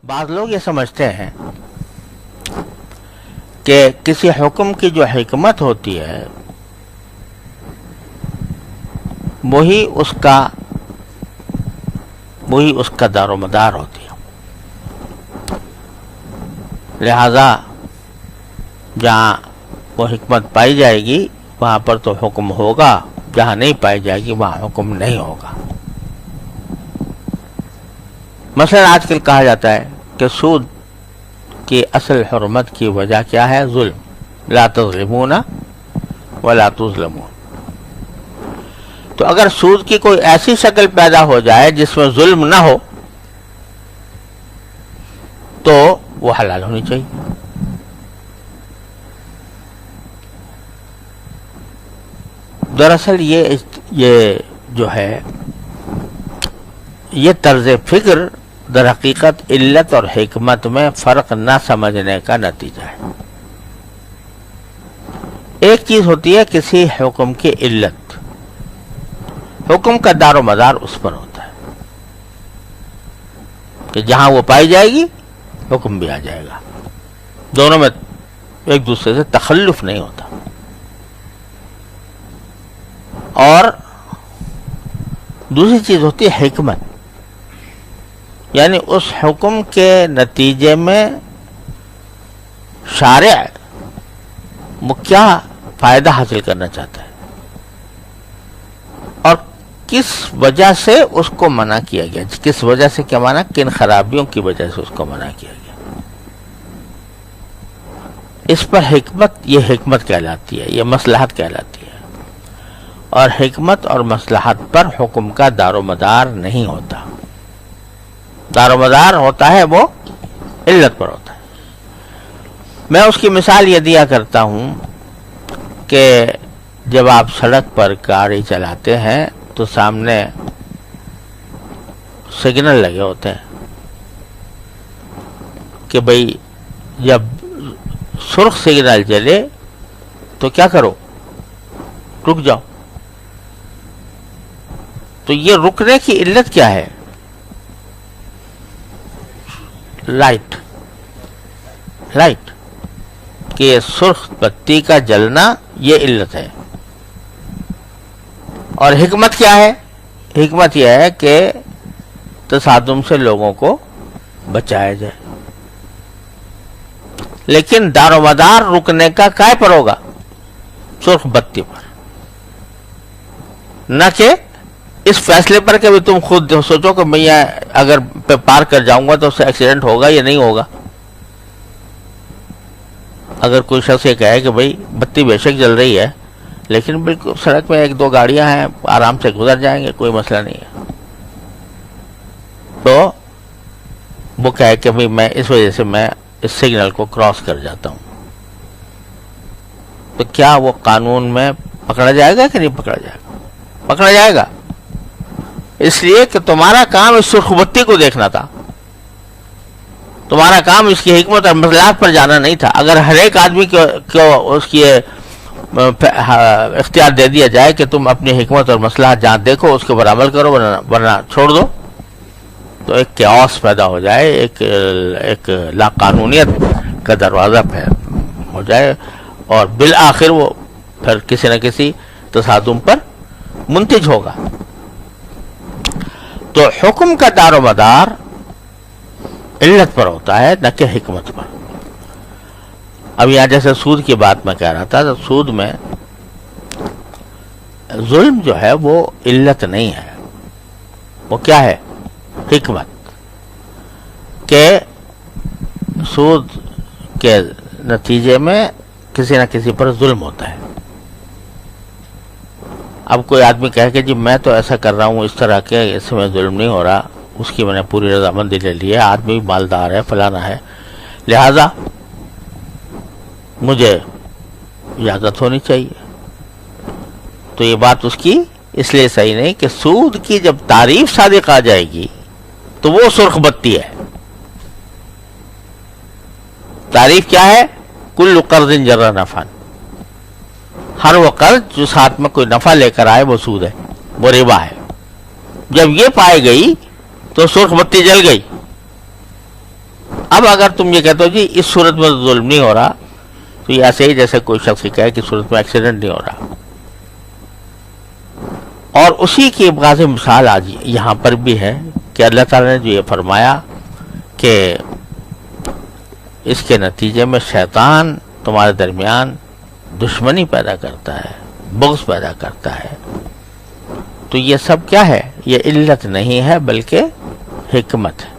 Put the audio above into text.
بعض لوگ یہ سمجھتے ہیں کہ کسی حکم کی جو حکمت ہوتی ہے وہی اس کا دار و مدار ہوتی ہے، لہذا جہاں وہ حکمت پائی جائے گی وہاں پر تو حکم ہوگا، جہاں نہیں پائی جائے گی وہاں حکم نہیں ہوگا۔ مثلا آج کل کہا جاتا ہے کہ سود کی اصل حرمت کی وجہ کیا ہے؟ ظلم، لا تظلمون ولا تظلمون۔ تو اگر سود کی کوئی ایسی شکل پیدا ہو جائے جس میں ظلم نہ ہو تو وہ حلال ہونی چاہیے۔ دراصل یہ جو ہے یہ طرز فکر در حقیقت علت اور حکمت میں فرق نہ سمجھنے کا نتیجہ ہے۔ ایک چیز ہوتی ہے کسی حکم کی علت، حکم کا دار و مدار اس پر ہوتا ہے کہ جہاں وہ پائی جائے گی حکم بھی آ جائے گا، دونوں میں ایک دوسرے سے تخلف نہیں ہوتا۔ اور دوسری چیز ہوتی ہے حکمت، یعنی اس حکم کے نتیجے میں شارع وہ کیا فائدہ حاصل کرنا چاہتا ہے اور کس وجہ سے اس کو منع کیا گیا، کس وجہ سے کیا مانا، کن خرابیوں کی وجہ سے اس کو منع کیا گیا، اس پر حکمت، یہ حکمت کہلاتی ہے، یہ مصلحت کہلاتی ہے۔ اور حکمت اور مصلحت پر حکم کا دار و مدار نہیں ہوتا، دار و مدار ہوتا ہے وہ علت پر ہوتا ہے۔ میں اس کی مثال یہ دیا کرتا ہوں کہ جب آپ سڑک پر گاڑی چلاتے ہیں تو سامنے سگنل لگے ہوتے ہیں کہ بھئی جب سرخ سگنل چلے تو کیا کرو، رک جاؤ۔ تو یہ رکنے کی علت کیا ہے؟ لائٹ کہ سرخ بتی کا جلنا یہ علت ہے۔ اور حکمت کیا ہے؟ حکمت یہ ہے کہ تصادم سے لوگوں کو بچایا جائے، لیکن دار و مدار رکنے کا کائے پر ہوگا؟ سرخ بتی پر، نہ کہ اس فیصلے پر کہ تم خود سوچو کہ میں اگر پار کر جاؤں گا تو اس سے ایکسیڈنٹ ہوگا یا نہیں ہوگا۔ اگر کوئی شخص یہ کہے کہ بھئی بتی بے شک جل رہی ہے لیکن بالکل سڑک میں ایک دو گاڑیاں ہیں، آرام سے گزر جائیں گے، کوئی مسئلہ نہیں ہے، تو وہ کہے کہ بھئی میں اس وجہ سے میں اس سگنل کو کراس کر جاتا ہوں، تو کیا وہ قانون میں پکڑا جائے گا کہ نہیں پکڑا جائے گا؟ پکڑا جائے گا، اس لیے کہ تمہارا کام اس سرخ بتی کو دیکھنا تھا، تمہارا کام اس کی حکمت اور مصلحت پر جانا نہیں تھا۔ اگر ہر ایک آدمی کو اس کی اختیار دے دیا جائے کہ تم اپنی حکمت اور مصلحت جہاں دیکھو اس کے اوپر عمل کرو ورنہ چھوڑ دو، تو ایک کیوس پیدا ہو جائے، ایک لاقانونیت کا دروازہ ہو جائے، اور بالآخر وہ پھر کسی نہ کسی تصادم پر منتج ہوگا۔ تو حکم کا دار و مدار علت پر ہوتا ہے نہ کہ حکمت پر۔ اب یہاں جیسے سود کی بات میں کہہ رہا تھا، تو سود میں ظلم جو ہے وہ علت نہیں ہے، وہ کیا ہے؟ حکمت، کہ سود کے نتیجے میں کسی نہ کسی پر ظلم ہوتا ہے۔ اب کوئی آدمی کہے کہ جی میں تو ایسا کر رہا ہوں اس طرح کے، اس میں ظلم نہیں ہو رہا، اس کی میں نے پوری رضامندی لے لی ہے، آدمی مالدار ہے، فلانا ہے، لہذا مجھے اجازت ہونی چاہیے۔ تو یہ بات اس کی اس لیے صحیح نہیں کہ سود کی جب تعریف صادق آ جائے گی تو وہ سرخ بتی ہے۔ تعریف کیا ہے؟ کل قرض جر نفعا، ہر وہ قرض جو ساتھ میں کوئی نفع لے کر آئے وہ سود ہے، وہ ربا ہے۔ جب یہ پائی گئی تو سرخ بتی جل گئی، اب اگر تم یہ کہتے ہو جی اس صورت میں ظلم نہیں ہو رہا، تو یہ ایسے ہی جیسے کوئی شخص کہے کہ صورت میں ایکسیڈنٹ نہیں ہو رہا. اور اسی کی ایک واضح مثال آج یہاں پر بھی ہے کہ اللہ تعالیٰ نے جو یہ فرمایا کہ اس کے نتیجے میں شیطان تمہارے درمیان دشمنی پیدا کرتا ہے، بغض پیدا کرتا ہے. تو یہ سب کیا ہے؟ یہ علت نہیں ہے بلکہ حکمت ہے.